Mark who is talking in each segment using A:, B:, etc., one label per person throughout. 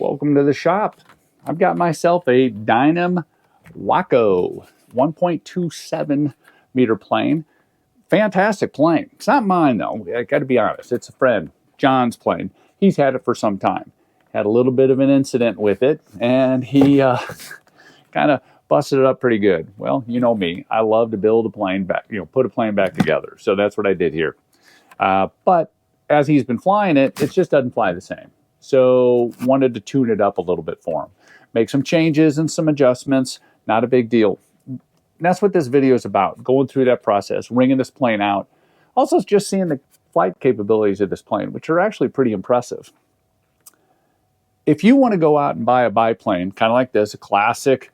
A: Welcome to the shop. I've got myself a Dynam Waco 1.27 meter plane. Fantastic plane. It's not mine though. I got to be honest. It's a friend, John's plane. He's had it for some time. Had a little bit of an incident with it, and he kind of busted it up pretty good. Well, you know me. I love to build a plane back, put a plane back together. So that's what I did here. But as he's been flying it, it just doesn't fly the same. So wanted to tune it up a little bit for him. Make some changes and some adjustments. Not a big deal. And that's what this video is about. Going through that process, ringing this plane out. Also just seeing the flight capabilities of this plane, which are actually pretty impressive. If you want to go out and buy a biplane, kind of like this, a classic,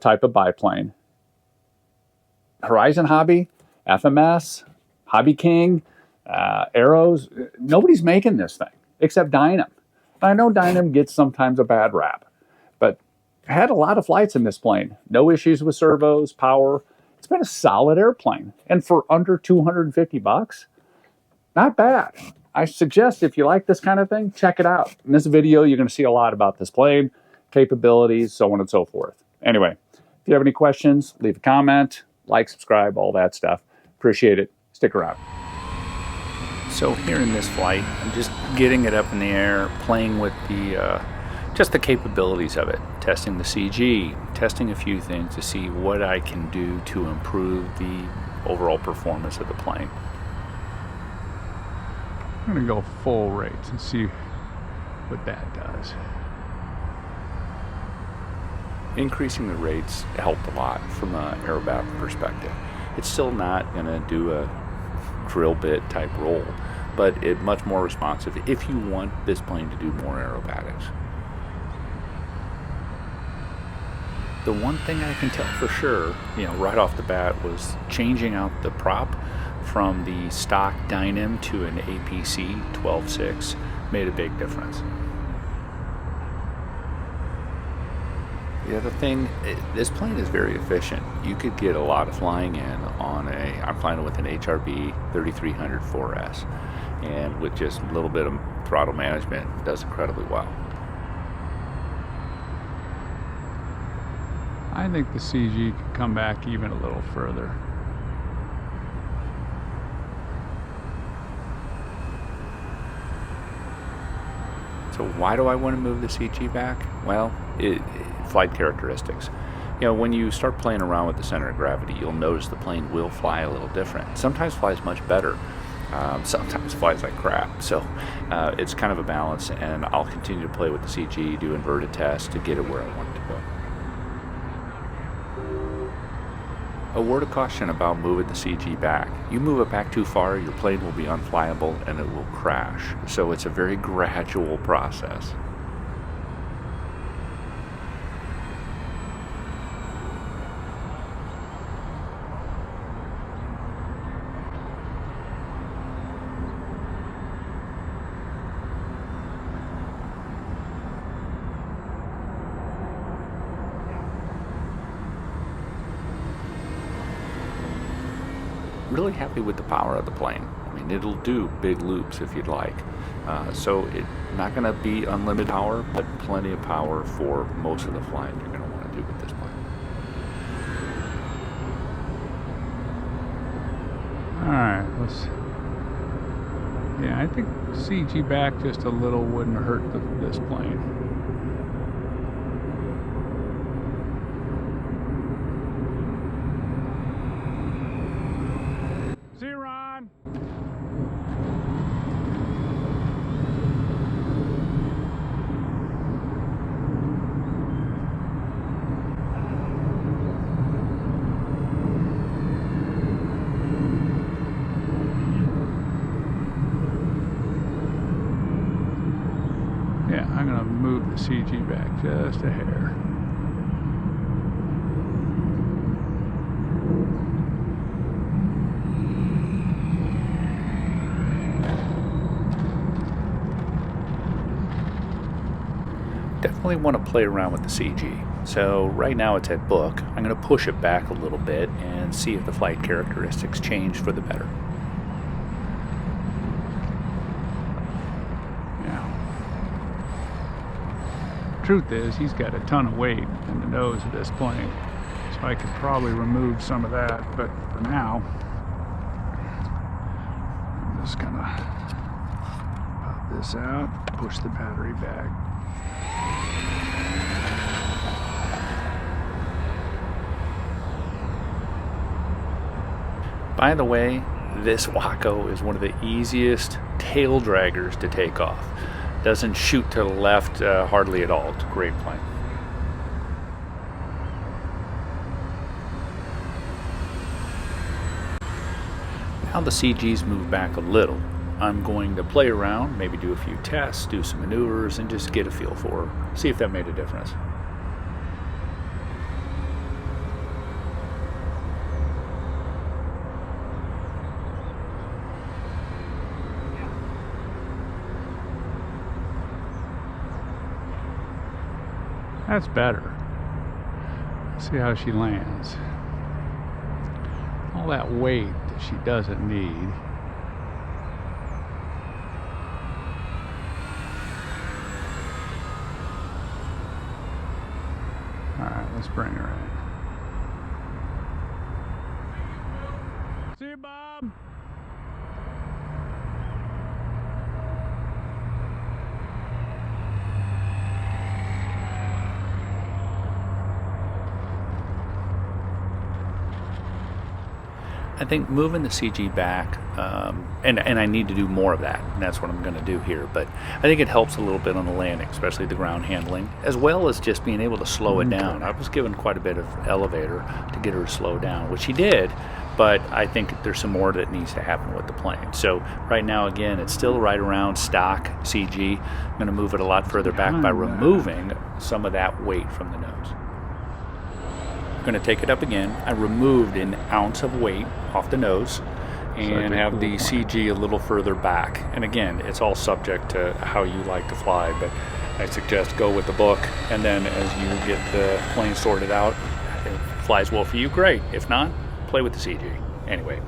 A: type of biplane, Horizon Hobby, FMS, Hobby King, Arrows, nobody's making this thing except Dynam. I know Dynam gets sometimes a bad rap, but I had a lot of flights in this plane. No issues with servos, power. It's been a solid airplane. And for under 250 bucks, not bad. I suggest if you like this kind of thing, check it out. In this video, you're going to see a lot about this plane, capabilities, so on and so forth. Anyway, if you have any questions, leave a comment, like, subscribe, all that stuff. Appreciate it. Stick around. So here in this flight, I'm just getting it up in the air, playing with the just the capabilities of it, testing the CG, testing a few things to see what I can do to improve the overall performance of the plane. I'm going to go full rates and see what that does. Increasing the rates helped a lot from an aerobatic perspective. It's still not going to do a drill bit type roll, but it's much more responsive if you want this plane to do more aerobatics. The one thing I can tell for sure, right off the bat, was changing out the prop from the stock Dynam to an APC 12.6 made a big difference. The other thing, this plane is very efficient. You could get a lot of flying in on I'm flying with an HRB 3300 4S, and with just a little bit of throttle management, it does incredibly well. I think the CG could come back even a little further. So why do I want to move the CG back? Well, flight characteristics. When you start playing around with the center of gravity, you'll notice the plane will fly a little different. Sometimes flies much better. Sometimes flies like crap. So it's kind of a balance, and I'll continue to play with the CG, do inverted tests to get it where I want it to go. A word of caution about moving the CG back. You move it back too far, your plane will be unflyable and it will crash. So it's a very gradual process. Really happy with the power of the plane. I mean, it'll do big loops if you'd like. So it's not going to be unlimited power, but plenty of power for most of the flying you're going to want to do with this plane. Alright, yeah, I think CG back just a little wouldn't hurt this plane. Yeah, I'm going to move the CG back just a hair. Definitely want to play around with the CG. So right now it's at book. I'm going to push it back a little bit and see if the flight characteristics change for the better. Truth is, he's got a ton of weight in the nose of this plane, so I could probably remove some of that, but for now, I'm just gonna pop this out, push the battery back. By the way, this Waco is one of the easiest tail draggers to take off. Doesn't shoot to the left hardly at all. It's a great plane. Now the CG's moved back a little. I'm going to play around, maybe do a few tests, do some maneuvers, and just get a feel for her. See if that made a difference. That's better. See how she lands. All that weight that she doesn't need. Alright, let's bring her in. See you, Bob! I think moving the CG back, and I need to do more of that, and that's what I'm going to do here, but I think it helps a little bit on the landing, especially the ground handling, as well as just being able to slow it down. I was given quite a bit of elevator to get her to slow down, which she did, but I think there's some more that needs to happen with the plane. So right now, again, it's still right around stock CG. I'm going to move it a lot further back by removing some of that weight from the nose. Going to take it up again. I removed an ounce of weight off the nose and have the CG a little further back. And again, it's all subject to how you like to fly, but I suggest go with the book, and then as you get the plane sorted out, if it flies well for you, great. If not, play with the CG. Anyway,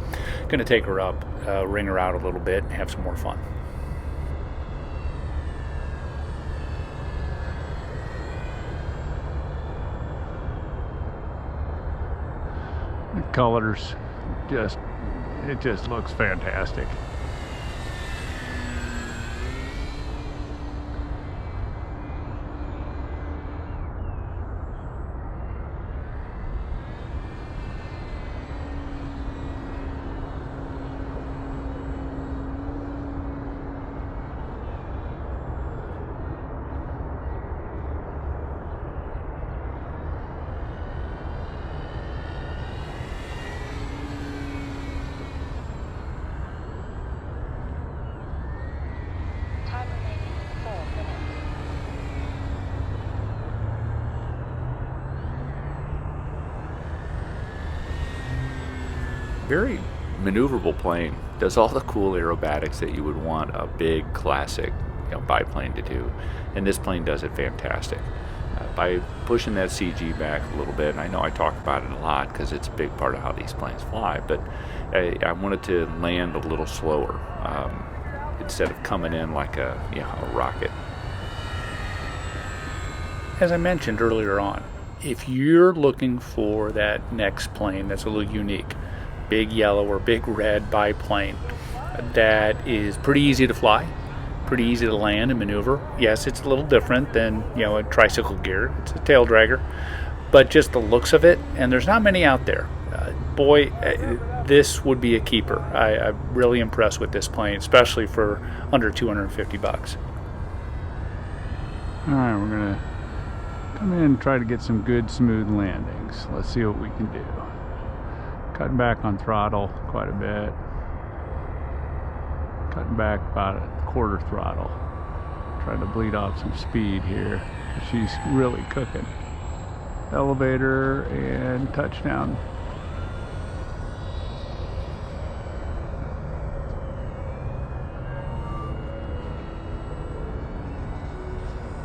A: going to take her up, ring her out a little bit, and have some more fun. The colors it just looks fantastic. Very maneuverable plane. Does all the cool aerobatics that you would want a big classic, biplane to do, and this plane does it fantastic. By pushing that CG back a little bit, and I know I talk about it a lot because it's a big part of how these planes fly, but I wanted to land a little slower instead of coming in like a rocket. As I mentioned earlier on, if you're looking for that next plane that's a little unique, big yellow or big red biplane that is pretty easy to fly, pretty easy to land and maneuver. Yes, it's a little different than a tricycle gear. It's a tail dragger, but just the looks of it, and there's not many out there. This would be a keeper. I'm really impressed with this plane, especially for under $250. All right, we're gonna come in and try to get some good smooth landings. Let's see what we can do. Cutting back on throttle quite a bit. Cutting back about a quarter throttle. Trying to bleed off some speed here. She's really cooking. Elevator and touchdown.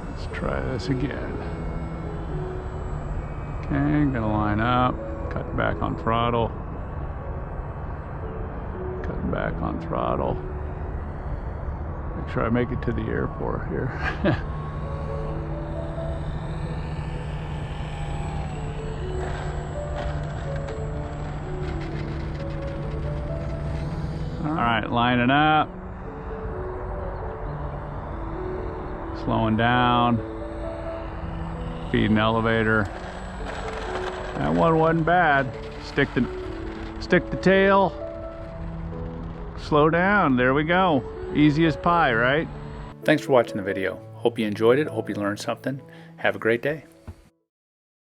A: Let's try this again. Okay, gonna line up. Cutting back on throttle. Cutting back on throttle. Make sure I make it to the airport here. All right, lining up. Slowing down. Feeding elevator. That one wasn't bad. Stick the tail. Slow down. There we go. Easy as pie, right? Thanks for watching the video. Hope you enjoyed it. Hope you learned something. Have a great day.